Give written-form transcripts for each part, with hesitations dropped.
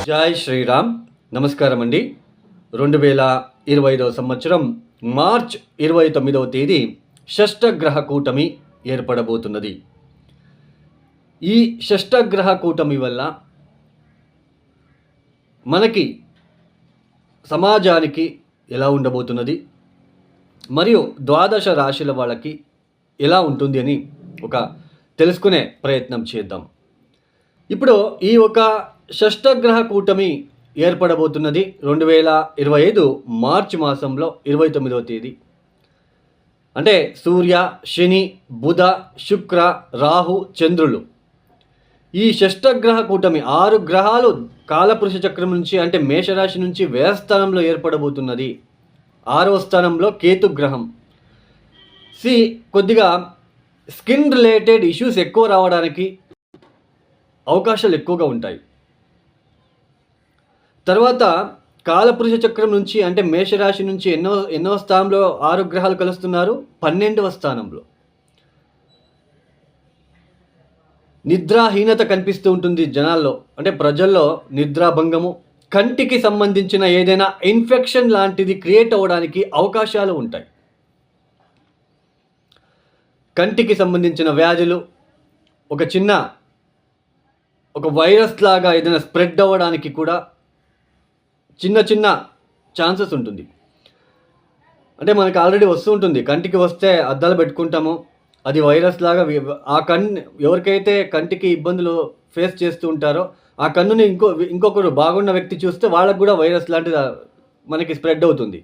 జై శ్రీరామ్. నమస్కారం అండి. 2025 సంవత్సరం మార్చ్ 29వ తేదీ షష్టగ్రహ కూటమి ఏర్పడబోతున్నది. ఈ షష్టగ్రహ కూటమి వల్ల మనకి సమాజానికి ఎలా ఉండబోతున్నది, మరియు ద్వాదశ రాశుల వాళ్ళకి ఎలా ఉంటుంది అని తెలుసుకునే ప్రయత్నం చేద్దాం. ఇప్పుడు ఈ షష్టగ్రహ కూటమి ఏర్పడబోతున్నది 2025 మార్చి మాసంలో 29వ తేదీ. అంటే సూర్య, శని, బుధ, శుక్ర, రాహు, చంద్రులు, ఈ షష్టగ్రహ కూటమి 6 గ్రహాలు కాలపురుష చక్రం నుంచి అంటే మేషరాశి నుంచి వ్యయస్థానంలో ఏర్పడబోతున్నది. 6వ స్థానంలో కేతు గ్రహం. కొద్దిగా స్కిన్ రిలేటెడ్ ఇష్యూస్ ఎక్కువ రావడానికి అవకాశాలు ఎక్కువగా ఉంటాయి. తర్వాత కాలపురుష చక్రం నుంచి అంటే మేషరాశి నుంచి ఎన్నో స్థానంలో 6 గ్రహాలు కలుస్తున్నారు? 12వ స్థానంలో. నిద్రాహీనత కనిపిస్తూ ఉంటుంది జనాల్లో, అంటే ప్రజల్లో నిద్రాభంగము, కంటికి సంబంధించిన ఏదైనా ఇన్ఫెక్షన్ లాంటిది క్రియేట్ అవ్వడానికి అవకాశాలు ఉంటాయి. కంటికి సంబంధించిన వ్యాధులు ఒక వైరస్ లాగా ఏదైనా స్ప్రెడ్ అవ్వడానికి కూడా చిన్న ఛాన్సెస్ ఉంటుంది. అంటే మనకు ఆల్రెడీ వస్తూ ఉంటుంది, కంటికి వస్తే అద్దాలు పెట్టుకుంటాము, అది వైరస్ లాగా ఆ ఎవరికైతే కంటికి ఇబ్బందులు ఫేస్ చేస్తూ ఉంటారో ఆ కన్నుని ఇంకొకరు బాగున్న వ్యక్తి చూస్తే వాళ్ళకు కూడా వైరస్ లాంటిది మనకి స్ప్రెడ్ అవుతుంది.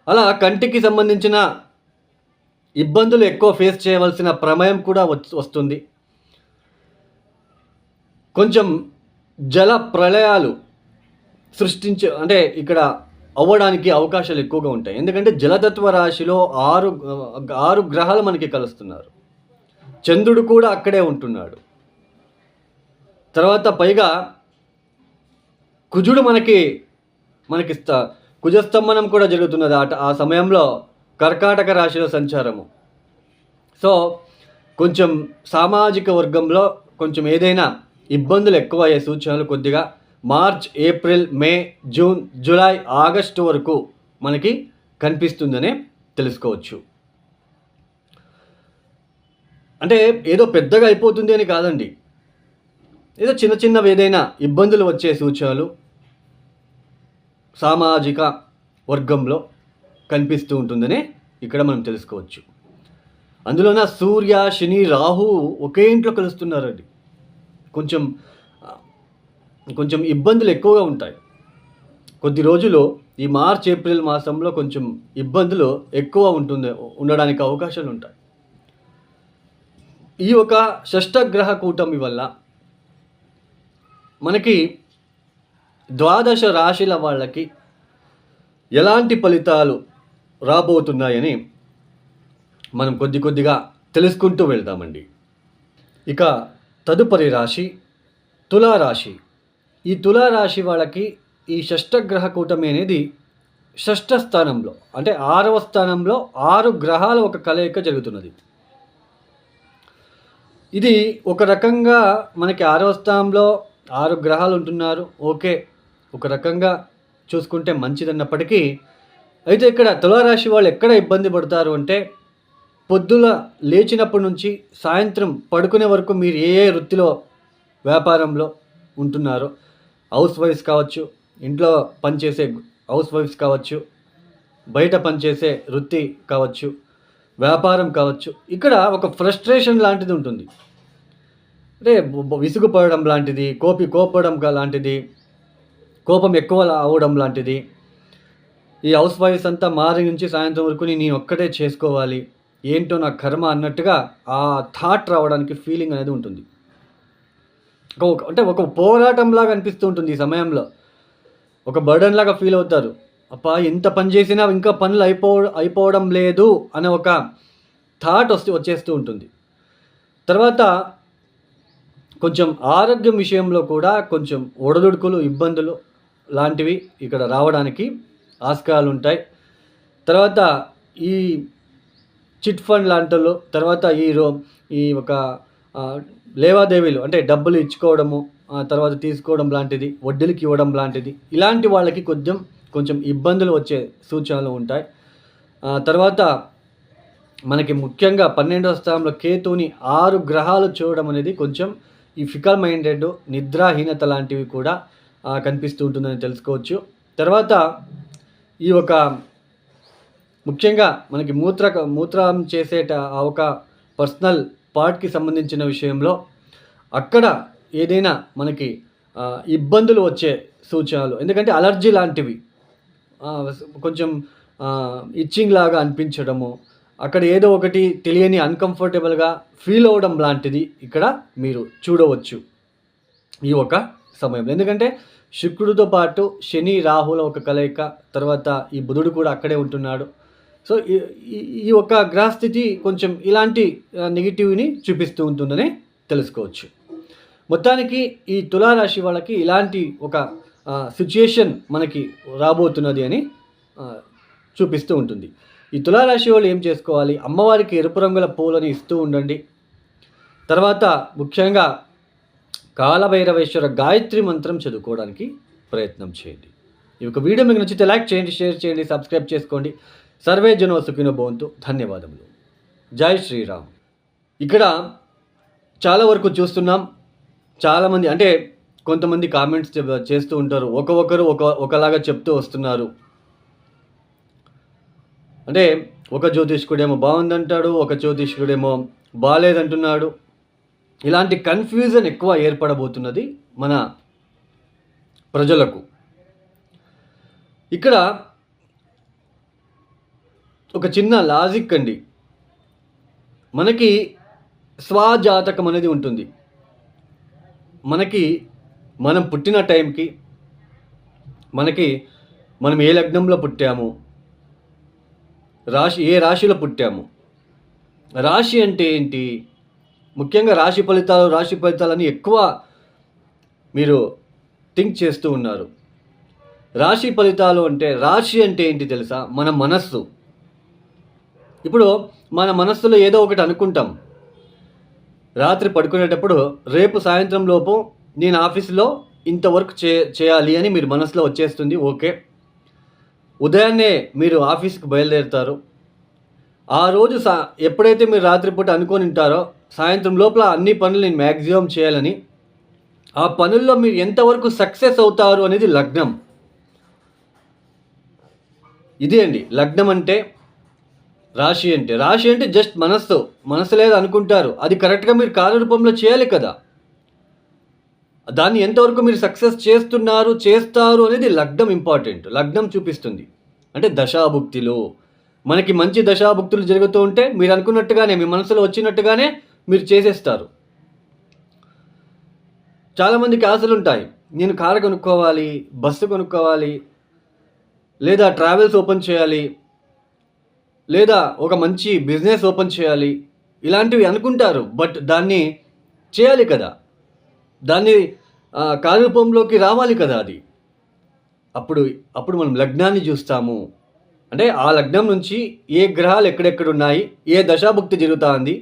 అలా కంటికి సంబంధించిన ఇబ్బందులు ఎక్కువ ఫేస్ చేయవలసిన ప్రమేయం కూడా వస్తుంది. కొంచెం జల ప్రళయాలు అంటే ఇక్కడ అవ్వడానికి అవకాశాలు ఎక్కువగా ఉంటాయి. ఎందుకంటే జలతత్వ రాశిలో 6 గ్రహాలు మనకి కలుస్తున్నారు. చంద్రుడు కూడా అక్కడే ఉంటున్నాడు. తర్వాత పైగా కుజుడు మనకి కుజస్తంభనం కూడా జరుగుతున్నది ఆ సమయంలో కర్కాటక రాశిలో సంచారము. సో కొంచెం సామాజిక వర్గంలో కొంచెం ఏదైనా ఇబ్బందులు ఎక్కువ అయ్యే సూచనలు కొద్దిగా మార్చ్, ఏప్రిల్, మే, జూన్, జూలై, ఆగస్టు వరకు మనకి కనిపిస్తుందనే తెలుసుకోవచ్చు. అంటే ఏదో పెద్దగా అయిపోతుంది అని కాదండి, ఏదో చిన్నవి ఏదైనా ఇబ్బందులు వచ్చే సూచనలు సామాజిక వర్గంలో కనిపిస్తూ ఉంటుందనే ఇక్కడ మనం తెలుసుకోవచ్చు. అందులోన సూర్య, శని, రాహు ఒకే ఇంట్లో కలుస్తున్నారండి. కొంచెం ఇబ్బందులు ఎక్కువగా ఉంటాయి. కొద్ది రోజులు ఈ మార్చ్, ఏప్రిల్ మాసంలో కొంచెం ఇబ్బందులు ఎక్కువ ఉండడానికి అవకాశాలు ఉంటాయి. ఈ షష్టగ్రహ కూటమి వల్ల మనకి ద్వాదశ రాశుల వాళ్ళకి ఎలాంటి ఫలితాలు రాబోతున్నాయని మనం కొద్దిగా తెలుసుకుంటూ వెళ్దామండి. ఇక తదుపరి రాశి తులారాశి. ఈ తులారాశి వాళ్ళకి ఈ షష్టగ్రహ కూటమి అనేది షష్ఠ స్థానంలో అంటే 6వ స్థానంలో 6 గ్రహాల కలయిక జరుగుతున్నది. ఇది ఒక రకంగా మనకి 6వ స్థానంలో 6 గ్రహాలు ఉంటున్నారు. ఓకే, ఒక రకంగా చూసుకుంటే మంచిదన్నప్పటికీ, అయితే ఇక్కడ తులారాశి వాళ్ళు ఎక్కడ ఇబ్బంది పడతారు అంటే, పొద్దుల లేచినప్పటి నుంచి సాయంత్రం పడుకునే వరకు మీరు ఏ వృత్తిలో వ్యాపారంలో ఉంటున్నారో, హౌస్ వైఫ్స్ కావచ్చు, ఇంట్లో పనిచేసే హౌస్ వైఫ్స్ కావచ్చు, బయట పనిచేసే వృత్తి కావచ్చు, వ్యాపారం కావచ్చు, ఇక్కడ ఒక ఫ్రస్ట్రేషన్ లాంటిది ఉంటుంది. అంటే విసుగుపడడం లాంటిది, కోపడం లాంటిది, కోపం ఎక్కువ అవ్వడం లాంటిది. ఈ హౌస్ వైఫ్స్ అంతా మార్నింగ్ నుంచి సాయంత్రం వరకు నేను ఒక్కటే చేసుకోవాలి, ఏంటో నా కర్మ అన్నట్టుగా ఆ థాట్ రావడానికి ఫీలింగ్ అనేది ఉంటుంది. అంటే ఒక పోరాటంలాగా అనిపిస్తూ ఉంటుంది. ఈ సమయంలో ఒక బర్డన్ లాగా ఫీల్ అవుతారు. అప్పా ఎంత పని చేసినా ఇంకా పనులు అయిపోవడం లేదు అనే ఒక థాట్ వచ్చేస్తూ ఉంటుంది. తర్వాత కొంచెం ఆరోగ్యం విషయంలో కూడా కొంచెం ఒడదుడుకులు, ఇబ్బందులు లాంటివి ఇక్కడ రావడానికి ఆస్కారాలు ఉంటాయి. తర్వాత ఈ చిట్ ఫండ్ లాంటిలో, తర్వాత ఈ లేవాదేవీలు అంటే డబ్బులు ఇచ్చుకోవడము, తర్వాత తీసుకోవడం లాంటిది, వడ్డీలకి ఇవ్వడం లాంటిది, ఇలాంటి వాళ్ళకి కొంచెం ఇబ్బందులు వచ్చే సూచనలు ఉంటాయి. తర్వాత మనకి ముఖ్యంగా 12వ స్థానంలో కేతువుని 6 గ్రహాలు చూడడం అనేది కొంచెం ఈ ఫికల్ మైండెడ్, నిద్రాహీనత లాంటివి కూడా కనిపిస్తూ ఉంటుందని తెలుసుకోవచ్చు. తర్వాత ఈ ఒక ముఖ్యంగా మనకి మూత్రం చేసేట ఒక పర్సనల్ పార్ట్కి సంబంధించిన విషయంలో అక్కడ ఏదైనా మనకి ఇబ్బందులు వచ్చే సూచనలు, ఎందుకంటే అలర్జీ లాంటివి, కొంచెం ఇచ్చింగ్ లాగా అనిపించడము, అక్కడ ఏదో ఒకటి తెలియని అన్కంఫర్టబుల్గా ఫీల్ అవ్వడం లాంటిది ఇక్కడ మీరు చూడవచ్చు ఈ ఒక సమయంలో. ఎందుకంటే శుక్రుడితో పాటు శని రాహుల ఒక కలయిక, తర్వాత ఈ బుధుడు కూడా అక్కడే ఉంటున్నాడు. సో ఈ ఒక గ్రహస్థితి కొంచెం ఇలాంటి నెగిటివ్ని చూపిస్తూ ఉంటుందని తెలుసుకోవచ్చు. మొత్తానికి ఈ తులారాశి వాళ్ళకి ఇలాంటి ఒక సిచ్యుయేషన్ మనకి రాబోతున్నది అని చూపిస్తూ ఉంటుంది. ఈ తులారాశి వాళ్ళు ఏం చేసుకోవాలి? అమ్మవారికి ఎరుపు రంగుల పూలని ఇస్తూ ఉండండి. తర్వాత ముఖ్యంగా కాలభైరవేశ్వర గాయత్రి మంత్రం చదువుకోవడానికి ప్రయత్నం చేయండి. ఈ యొక్క వీడియో మీకు నచ్చితే లైక్ చేయండి, షేర్ చేయండి, సబ్స్క్రైబ్ చేసుకోండి. సర్వే జనో సుఖినో భవంతు. ధన్యవాదములు. జై శ్రీరామ్. ఇక్కడ చాలా వరకు చూస్తున్నాం, చాలామంది అంటే కొంతమంది కామెంట్స్ చేస్తూ ఉంటారు, ఒకరు ఒకలాగా చెప్తూ వస్తున్నారు. అంటే ఒక జ్యోతిష్కుడేమో బాగుందంటాడు, ఒక జ్యోతిష్కుడేమో బాగాలేదంటున్నాడు. ఇలాంటి కన్ఫ్యూజన్ ఎక్కువ ఏర్పడబోతున్నది మన ప్రజలకు. ఇక్కడ ఒక చిన్న లాజిక్ అండి. మనకి స్వజాతకం అనేది ఉంటుంది. మనం పుట్టిన టైంకి మనం ఏ లగ్నంలో పుట్టాము, ఏ రాశిలో పుట్టాము, రాశి అంటే ఏంటి, ముఖ్యంగా రాశి ఫలితాలని ఎక్కువ మీరు థింక్ చేస్తూ ఉన్నారు. రాశి ఫలితాలు అంటే, రాశి అంటే ఏంటి తెలుసా? మన మనస్సు. ఇప్పుడు మన మనస్సులో ఏదో ఒకటి అనుకుంటాం. రాత్రి పడుకునేటప్పుడు రేపు సాయంత్రం లోపు నేను ఆఫీస్లో ఇంత వర్క్ చేయాలి అని మీరు మనసులో వచ్చేస్తుంది. ఓకే, ఉదయాన్నే మీరు ఆఫీస్కి బయలుదేరుతారు. ఆ రోజు ఎప్పుడైతే మీరు రాత్రిపూట అనుకొని ఉంటారో సాయంత్రం లోపల అన్ని పనులు నేను మ్యాక్సిమం చేయాలని, ఆ పనుల్లో మీరు ఎంతవరకు సక్సెస్ అవుతారు అనేది లగ్నం. ఇదే అండి లగ్నం అంటే. రాశి అంటే జస్ట్ మనస్సు లేదు అనుకుంటారు, అది కరెక్ట్గా మీరు కార్యరూపంలో చేయాలి కదా. దాన్ని ఎంతవరకు మీరు సక్సెస్ చేస్తారు అనేది లగ్నం ఇంపార్టెంట్. లగ్నం చూపిస్తుంది. అంటే దశాభుక్తిలో మనకి మంచి దశాభుక్తులు జరుగుతూ ఉంటే మీరు అనుకున్నట్టుగానే, మీ మనసులో వచ్చినట్టుగానే మీరు చేసేస్తారు. చాలామందికి ఆశలు ఉంటాయి, నేను కారు కొనుక్కోవాలి, బస్సు కొనుక్కోవాలి, లేదా ట్రావెల్స్ ఓపెన్ చేయాలి, లేదా ఒక మంచి బిజినెస్ ఓపెన్ చేయాలి, ఇలాంటివి అనుకుంటారు. బట్ దాన్ని చేయాలి కదా, దాన్ని కార్యరూపంలోకి రావాలి కదా. అది అప్పుడు మనం లగ్నాన్ని చూస్తాము. అంటే ఆ లగ్నం నుంచి ఏ గ్రహాలు ఎక్కడెక్కడ ఉన్నాయి, ఏ దశాభుక్తి జరుగుతూ ఉంది,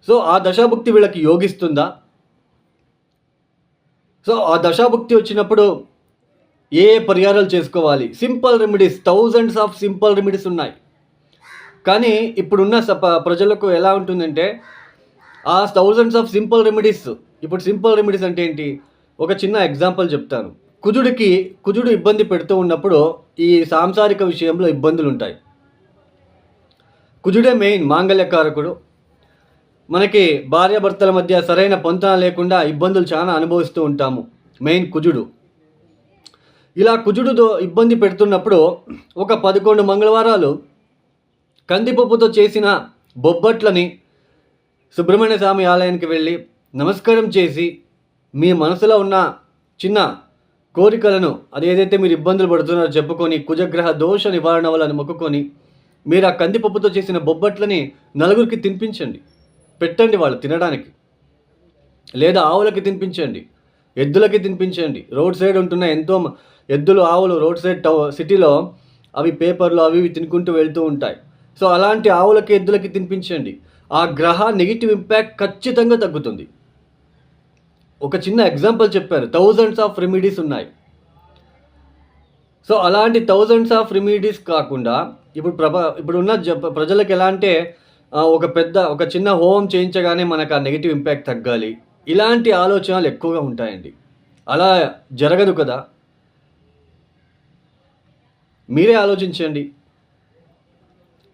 సో ఆ దశాభుక్తి వీళ్ళకి యోగిస్తుందా, సో ఆ దశాభుక్తి వచ్చినప్పుడు ఏ పరిహారాలు చేసుకోవాలి. Simple remedies, thousands of simple remedies ఉన్నాయి. కానీ ఇప్పుడున్న ప్రజలకు ఎలా ఉంటుందంటే, ఆ థౌజండ్స్ ఆఫ్ సింపుల్ రెమెడీస్, ఇప్పుడు సింపుల్ రెమెడీస్ అంటే ఏంటి? ఒక చిన్న ఎగ్జాంపుల్ చెప్తాను. కుజుడు ఇబ్బంది పెడుతూ ఉన్నప్పుడు ఈ సాంసారిక విషయంలో ఇబ్బందులు ఉంటాయి. కుజుడే మెయిన్ మాంగళ్యకారకుడు. మనకి భార్యాభర్తల మధ్య సరైన పొంతన లేకుండా ఇబ్బందులు చాలా అనుభవిస్తూ ఉంటాము. మెయిన్ కుజుడు. ఇలా కుజుడుతో ఇబ్బంది పెడుతున్నప్పుడు ఒక 11 మంగళవారాలు కందిపప్పుతో చేసిన బొబ్బట్లని సుబ్రహ్మణ్య స్వామి ఆలయానికి వెళ్ళి నమస్కారం చేసి, మీ మనసులో ఉన్న చిన్న కోరికలను, అదేదైతే మీరు ఇబ్బందులు పడుతున్నారో చెప్పుకొని, కుజగ్రహ దోష నివారణ వల్ల మొక్కుకొని, మీరు ఆ కందిపప్పుతో చేసిన బొబ్బట్లని నలుగురికి తినిపించండి, పెట్టండి వాళ్ళు తినడానికి. లేదా ఆవులకి తినిపించండి, ఎద్దులకి తినిపించండి. రోడ్ సైడ్ ఉంటున్న ఎంతో ఎద్దులు, ఆవులు రోడ్ సైడ్ సిటీలో అవి పేపర్లు అవి తినుకుంటూ వెళ్తూ ఉంటాయి. సో అలాంటి ఆవులకి ఎద్దులకి తినిపించండి. ఆ గ్రహ నెగిటివ్ ఇంపాక్ట్ ఖచ్చితంగా తగ్గుతుంది. ఒక చిన్న ఎగ్జాంపుల్ చెప్పాను. థౌజండ్స్ ఆఫ్ రెమెడీస్ ఉన్నాయి. సో, అలాంటి థౌజండ్స్ ఆఫ్ రెమెడీస్ కాకుండా ఇప్పుడున్న ప్రజలకు ఎలా అంటే ఒక చిన్న హోమం చేయించగానే మనకు ఆ నెగెటివ్ ఇంపాక్ట్ తగ్గాలి. ఇలాంటి ఆలోచనలు ఎక్కువగా ఉంటాయండి. అలా జరగదు కదా! మీరే ఆలోచించండి.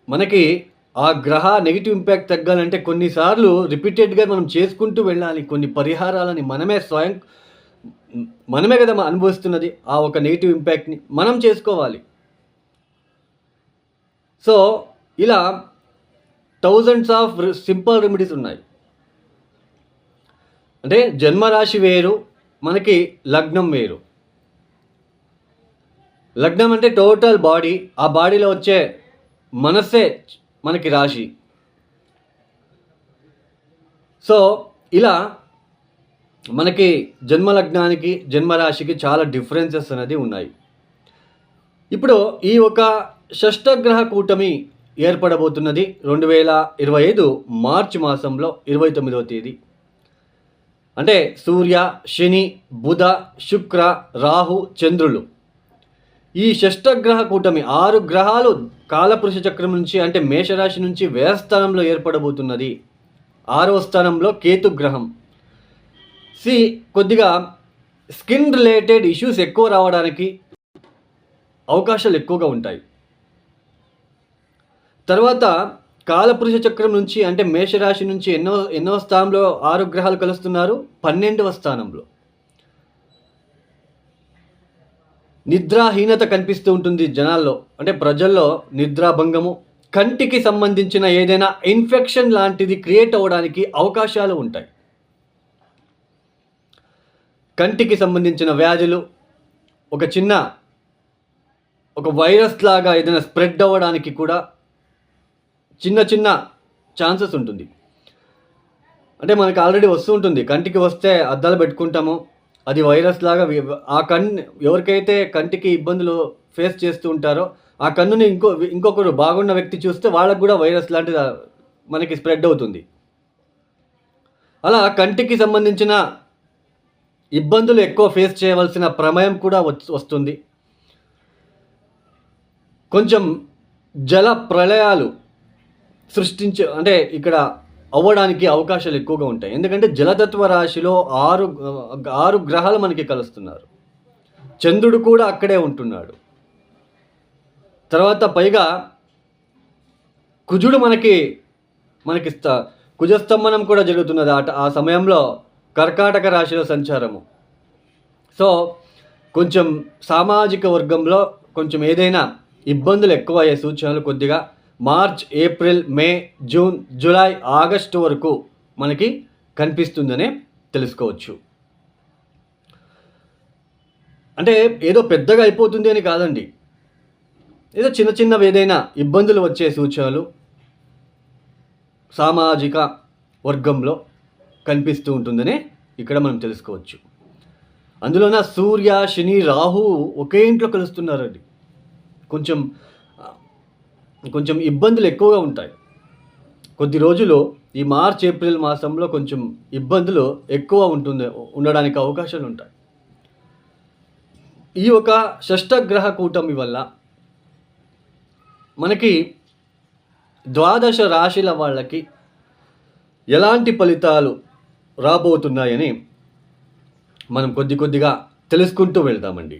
మనకి ఆ గ్రహ నెగెటివ్ ఇంపాక్ట్ తగ్గాలంటే కొన్నిసార్లు రిపీటెడ్‌గా మనం చేసుకుంటూ వెళ్ళాలి. కొన్ని పరిహారాలని మనమే కదా అనుభవిస్తున్నది. ఆ ఒక నెగెటివ్ ఇంపాక్ట్‌ని మనం చేసుకోవాలి. సో, ఇలా థౌజండ్స్ ఆఫ్ సింపుల్ రెమెడీస్ ఉన్నాయి. అంటే జన్మరాశి వేరు, మనకి లగ్నం వేరు. లగ్నం అంటే టోటల్ బాడీ. ఆ బాడీలో వచ్చే మనస్సే మనకి రాశి. సో, ఇలా మనకి జన్మలగ్నానికి, జన్మరాశికి చాలా డిఫరెన్సెస్ అనేది ఉన్నాయి. ఇప్పుడు ఈ ఒక షష్టగ్రహ కూటమి ఏర్పడబోతున్నది 2025 మార్చి మాసంలో 29వ తేదీ. అంటే సూర్య, శని, బుధ, శుక్ర, రాహు, చంద్రులు. ఈ షష్టగ్రహ కూటమి 6 గ్రహాలు కాలపురుష చక్రం నుంచి అంటే మేషరాశి నుంచి వ్యయస్థానంలో ఏర్పడబోతున్నది. 6వ స్థానంలో కేతు గ్రహం. కొద్దిగా స్కిన్ రిలేటెడ్ ఇష్యూస్ ఎక్కువ రావడానికి అవకాశాలు ఎక్కువగా ఉంటాయి. తర్వాత కాలపురుష చక్రం నుంచి అంటే మేషరాశి నుంచి ఎన్నో స్థానంలో 6 గ్రహాలు కలుస్తున్నారు? 12వ స్థానంలో. నిద్రాహీనత కనిపిస్తూ ఉంటుంది జనాల్లో. అంటే ప్రజల్లో నిద్రాభంగము, కంటికి సంబంధించిన ఏదైనా ఇన్ఫెక్షన్ లాంటిది క్రియేట్ అవ్వడానికి అవకాశాలు ఉంటాయి. కంటికి సంబంధించిన వ్యాధులు ఒక వైరస్ లాగా ఏదైనా స్ప్రెడ్ అవ్వడానికి కూడా చిన్న ఛాన్సెస్ ఉంటుంది. అంటే మనకు ఆల్రెడీ వస్తూ ఉంటుంది. కంటికి వస్తే అద్దాలు పెట్టుకుంటాము. అది వైరస్ లాగా ఎవరికైతే కంటికి ఇబ్బందులు ఫేస్ చేస్తూ ఉంటారో ఆ కన్నుని ఇంకొకరు బాగున్న వ్యక్తి చూస్తే వాళ్ళకు కూడా వైరస్ లాంటిది మనకి స్ప్రెడ్ అవుతుంది. అలా కంటికి సంబంధించిన ఇబ్బందులు ఎక్కువ ఫేస్ చేయవలసిన ప్రమేయం కూడా వస్తుంది. కొంచెం జల ప్రళయాలు అంటే ఇక్కడ అవ్వడానికి అవకాశాలు ఎక్కువగా ఉంటాయి. ఎందుకంటే జలతత్వ రాశిలో 6 గ్రహాలు మనకి కలుస్తున్నారు. చంద్రుడు కూడా అక్కడే ఉంటున్నాడు. తర్వాత పైగా కుజుడు మనకి కుజస్తంభనం కూడా జరుగుతున్నది ఆ సమయంలో కర్కాటక రాశిలో సంచారము. సో కొంచెం సామాజిక వర్గంలో కొంచెం ఏదైనా ఇబ్బందులు ఎక్కువ అయ్యే సూచనలు కొద్దిగా మార్చ్, ఏప్రిల్, మే, జూన్, జూలై, ఆగస్టు వరకు మనకి కనిపిస్తుందనే తెలుసుకోవచ్చు. అంటే ఏదో పెద్దగా అయిపోతుంది అని కాదండి. ఏదో చిన్నవి ఏదైనా ఇబ్బందులు వచ్చే సూచనలు సామాజిక వర్గంలో కనిపిస్తూ ఉంటుందనే ఇక్కడ మనం తెలుసుకోవచ్చు. అందులోన సూర్య, శని, రాహు ఒకే ఇంట్లో కలుస్తున్నారండి. కొంచెం ఇబ్బందులు ఎక్కువగా ఉంటాయి. కొద్ది రోజులు ఈ మార్చ్, ఏప్రిల్ మాసంలో కొంచెం ఇబ్బందులు ఎక్కువ ఉండడానికి అవకాశాలు ఉంటాయి. ఈ ఒక షష్టగ్రహ కూటమి వల్ల మనకి 12 రాశుల వాళ్ళకి ఎలాంటి ఫలితాలు రాబోతున్నాయని మనం కొద్దిగా తెలుసుకుంటూ వెళ్దామండి.